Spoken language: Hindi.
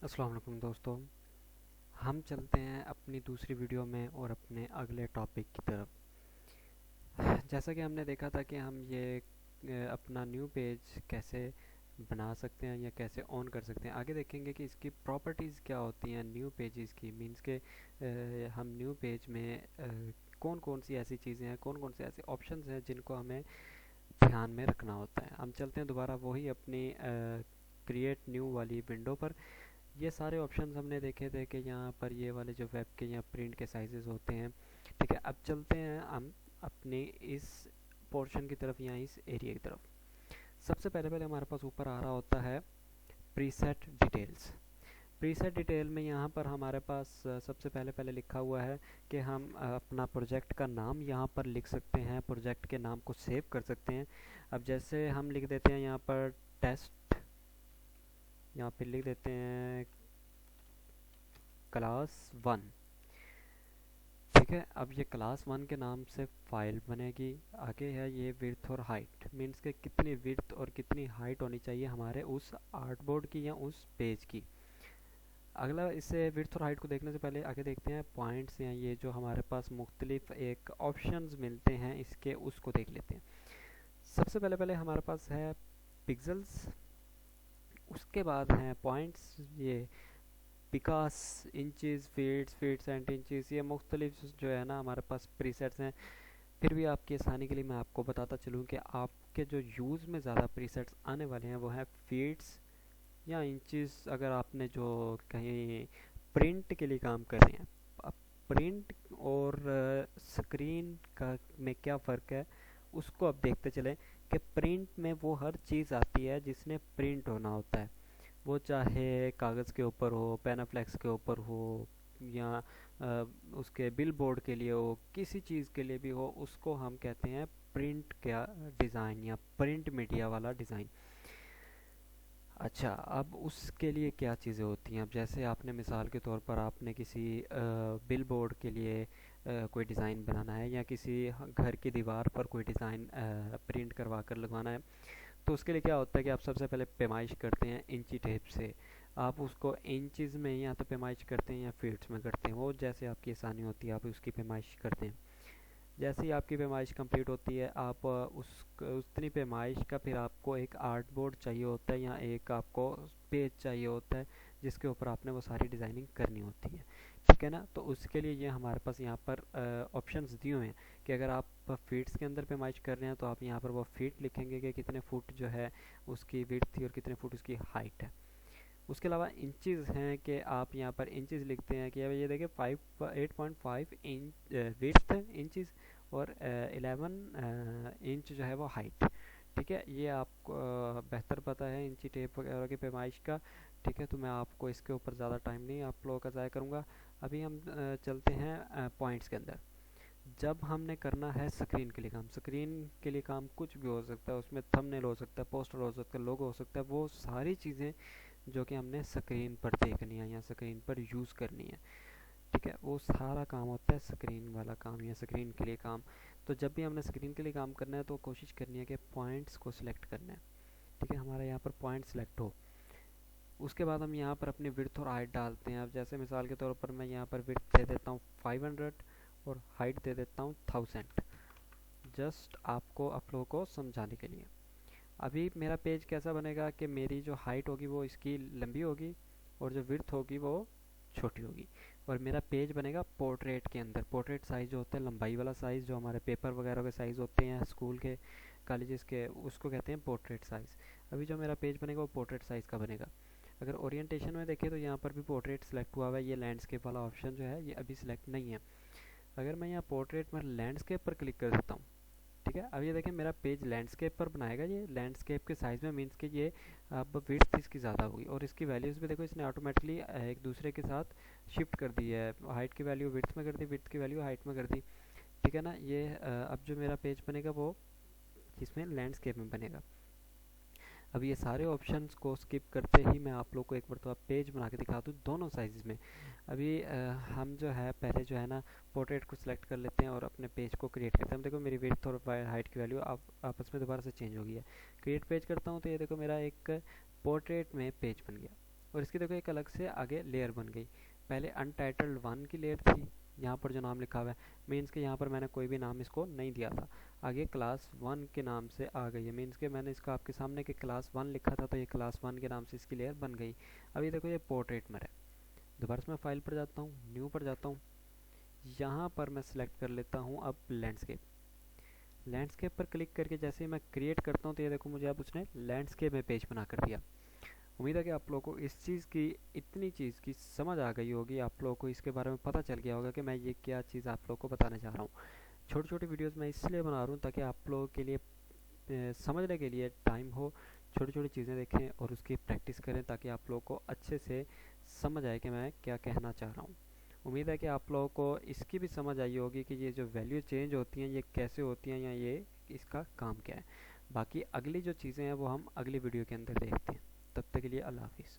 अस्सलाम वालेकुम दोस्तों। हम चलते हैं अपनी दूसरी वीडियो में और अपने अगले टॉपिक की तरफ। जैसा कि हमने देखा था कि हम ये अपना न्यू पेज कैसे बना सकते हैं या कैसे ऑन कर सकते हैं। आगे देखेंगे कि इसकी प्रॉपर्टीज़ क्या होती हैं न्यू पेजेस की। मींस के हम न्यू पेज में कौन कौन सी ऐसी चीज़ें हैं, कौन कौन से ऐसे ऑप्शंस हैं जिनको हमें ध्यान में रखना होता है। हम चलते हैं दोबारा वही अपनी क्रिएट न्यू वाली विंडो पर। ये सारे ऑप्शंस हमने देखे थे कि यहाँ पर ये वाले जो वेब के या प्रिंट के साइजेस होते हैं। ठीक है, अब चलते हैं हम अपने इस पोर्शन की तरफ या इस एरिया की तरफ। सबसे पहले पहले हमारे पास ऊपर आ रहा होता है प्रीसेट डिटेल्स। प्रीसेट डिटेल में यहाँ पर हमारे पास सबसे पहले पहले लिखा हुआ है कि हम अपना प्रोजेक्ट का नाम यहाँ पर लिख सकते हैं, प्रोजेक्ट के नाम को सेव कर सकते हैं। अब जैसे हम लिख देते हैं यहाँ पर टेस्ट, यहाँ पे लिख देते हैं क्लास 1। ठीक है, अब ये क्लास 1 के नाम से फाइल बनेगी। आगे है ये विड्थ और हाइट, मीन्स के कितनी विड्थ और कितनी हाइट होनी चाहिए हमारे उस आर्टबोर्ड की या उस पेज की। अगला, इससे विड्थ और हाइट को देखने से पहले आगे देखते हैं पॉइंट्स या ये जो हमारे पास मुख्तलिफ एक ऑप्शंस मिलते हैं इसके, उसको देख लेते हैं। सबसे पहले पहले हमारे पास है पिक्सल्स, उसके बाद हैं पॉइंट्स, ये पिकास, इंचज़, फीट्स एंड इंचज़, ये मुख्तलिफ जो है ना हमारे पास प्रीसेट्स हैं। फिर भी आपकी आसानी के लिए मैं आपको बताता चलूँ कि आपके जो यूज़ में ज़्यादा प्रीसेट्स आने वाले हैं वो हैं फीट्स या इंचज़। अगर आपने जो कहीं प्रिंट के लिए काम कर रहे हैं, अब प्रिंट और स्क्रीन का में क्या फ़र्क है उसको अब देखते चलें कि प्रिंट में वो हर चीज़ आती है जिसने प्रिंट होना होता है, वो चाहे कागज़ के ऊपर हो, पैनाफ्लेक्स के ऊपर हो, या उसके बिल बोर्ड के लिए हो, किसी चीज़ के लिए भी हो, उसको हम कहते हैं प्रिंट का डिज़ाइन या प्रिंट मीडिया वाला डिज़ाइन। अच्छा, अब उसके लिए क्या चीज़ें होती हैं। अब जैसे आपने मिसाल के तौर पर आपने किसी बिल बोर्ड के लिए कोई डिज़ाइन बनाना है या किसी घर की दीवार पर कोई डिज़ाइन प्रिंट करवा कर लगवाना है, तो उसके लिए क्या होता है कि आप सबसे पहले पैमाइश करते हैं इंची टेप से। आप उसको इंचज़ में या तो पैमाइश करते हैं या फीट्स में करते हैं, वो जैसे आपकी आसानी होती है आप उसकी पैमाइश करते हैं। जैसे ही आपकी पैमाइश कंप्लीट होती है, आप उतनी पैमाइश का फिर आपको एक आर्ट बोर्ड चाहिए होता है या एक आपको पेज चाहिए होता है जिसके ऊपर आपने वो सारी डिज़ाइनिंग करनी होती है। ठीक है ना, तो उसके लिए ये हमारे पास यहाँ पर ऑप्शंस दिए हुए हैं कि अगर आप फीट्स के अंदर पैमाइश कर रहे हैं तो आप यहाँ पर वो फीट लिखेंगे कि कितने फुट जो है उसकी विड्थ थी और कितने फुट उसकी हाइट है। उसके अलावा इंचज़ हैं कि आप यहाँ पर इंचज़ लिखते हैं कि अब ये देखिए 8.5 इंच विड्थ इंचज़ और 11 इंच जो है वो हाइट। ठीक है, ये आपको बेहतर पता है इंची टेप वगैरह की पैमाइश का। ठीक है, तो मैं आपको इसके ऊपर ज़्यादा टाइम नहीं आप लोगों का ज़ाया करूँगा। अभी हम चलते हैं पॉइंट्स के अंदर। जब हमने करना है स्क्रीन के लिए काम, स्क्रीन के लिए काम कुछ भी हो सकता है, उसमें थंबनेल हो सकता है, पोस्टर हो सकता है, लोगो हो सकता है, वो सारी चीज़ें जो कि हमने स्क्रीन पर देखनी है या स्क्रीन पर यूज़ करनी है। ठीक है, वो सारा काम होता है स्क्रीन वाला काम या स्क्रीन के लिए काम। तो जब भी हमने स्क्रीन के लिए काम करना है तो कोशिश करनी है कि पॉइंट्स को सिलेक्ट करना है। ठीक है, हमारा यहाँ पर पॉइंट सिलेक्ट हो, उसके बाद हम यहाँ पर अपनी विड्थ और हाइट डालते हैं। अब जैसे मिसाल के तौर पर मैं यहाँ पर विड्थ दे देता हूँ 500 और हाइट दे देता हूँ 1000, जस्ट आपको आप लोगों को समझाने के लिए। अभी मेरा पेज कैसा बनेगा कि मेरी जो हाइट होगी वो इसकी लंबी होगी और जो विड्थ होगी वो छोटी होगी, और मेरा पेज बनेगा पोर्ट्रेट के अंदर। पोर्ट्रेट साइज़ जो होता है, लंबाई वाला साइज़ जो हमारे पेपर वगैरह के साइज़ होते हैं स्कूल के, कॉलेजेस के, उसको कहते हैं पोर्ट्रेट साइज़। अभी जो मेरा पेज बनेगा वो पोर्ट्रेट साइज़ का बनेगा। अगर ओरिएंटेशन में देखें तो यहाँ पर भी पोर्ट्रेट सेलेक्ट हुआ हुआ है, ये लैंडस्केप वाला ऑप्शन जो है ये अभी सिलेक्ट नहीं है। अगर मैं यहाँ पोर्ट्रेट में लैंडस्केप पर क्लिक कर देता हूँ, ठीक है, अब ये देखें मेरा पेज लैंडस्केप पर बनाएगा, ये लैंडस्केप के साइज़ में, मीन्स कि ये अब विड्थ इसकी ज़्यादा होगी और इसकी वैल्यूज़ भी देखो इसने ऑटोमेटिकली एक दूसरे के साथ शिफ्ट कर दी है। हाइट की वैल्यू विड्थ में कर दी, विड्थ की वैल्यू हाइट में कर दी। ठीक है ना, ये अब जो मेरा पेज बनेगा वो इसमें लैंडस्केप में बनेगा। अब ये सारे ऑप्शंस को स्किप करते ही मैं आप लोग को एक बार तो आप पेज बना के दिखा दूँ दोनों साइज़ में। अभी हम जो है पहले जो है ना पोर्ट्रेट को सिलेक्ट कर लेते हैं और अपने पेज को क्रिएट करते हैं। हम देखो मेरी विड्थ और हाइट की वैल्यू आप आपस में दोबारा से चेंज हो गई है। क्रिएट पेज करता हूँ तो ये देखो मेरा एक पोर्ट्रेट में पेज बन गया। और इसकी देखो एक अलग से आगे लेयर बन गई। पहले अनटाइटल्ड 1 की लेयर थी, यहाँ पर जो नाम लिखा हुआ है मीन्स के यहाँ पर मैंने कोई भी नाम इसको नहीं दिया था। आगे क्लास 1 के नाम से आ गई है, मीन्स के मैंने इसको आपके सामने कि क्लास 1 लिखा था तो ये क्लास 1 के नाम से इसकी लेयर बन गई। अभी देखो ये पोर्ट्रेट में है। दोबारा से मैं फाइल पर जाता हूँ, न्यू पर जाता हूँ, यहाँ पर मैं सिलेक्ट कर लेता हूँ अब लैंडस्केप। लैंडस्केप पर क्लिक करके जैसे ही मैं क्रिएट करता हूँ तो ये देखो मुझे अब उसने लैंडस्केप में पेज बना कर दिया। उम्मीद है कि आप लोगों को इस चीज़ की, इतनी चीज़ की समझ आ गई होगी, आप लोगों को इसके बारे में पता चल गया होगा कि मैं ये क्या चीज़ आप लोगों को बताने जा रहा हूँ। छोटी छोटी वीडियोस मैं इसलिए बना रहा हूँ ताकि आप लोगों के लिए समझने के लिए टाइम हो, छोटी छोटी चीज़ें देखें और उसकी प्रैक्टिस करें ताकि आप लोगों को अच्छे से समझ आए कि मैं क्या कहना चाह रहा हूँ। उम्मीद है कि आप लोगों को इसकी भी समझ आई होगी कि ये जो वैल्यू चेंज होती हैं ये कैसे होती हैं या ये इसका काम क्या है। बाकी अगली जो चीज़ें हैं वो हम अगली वीडियो के अंदर देखते हैं। तब तक के लिए अल्लाह हाफिज़।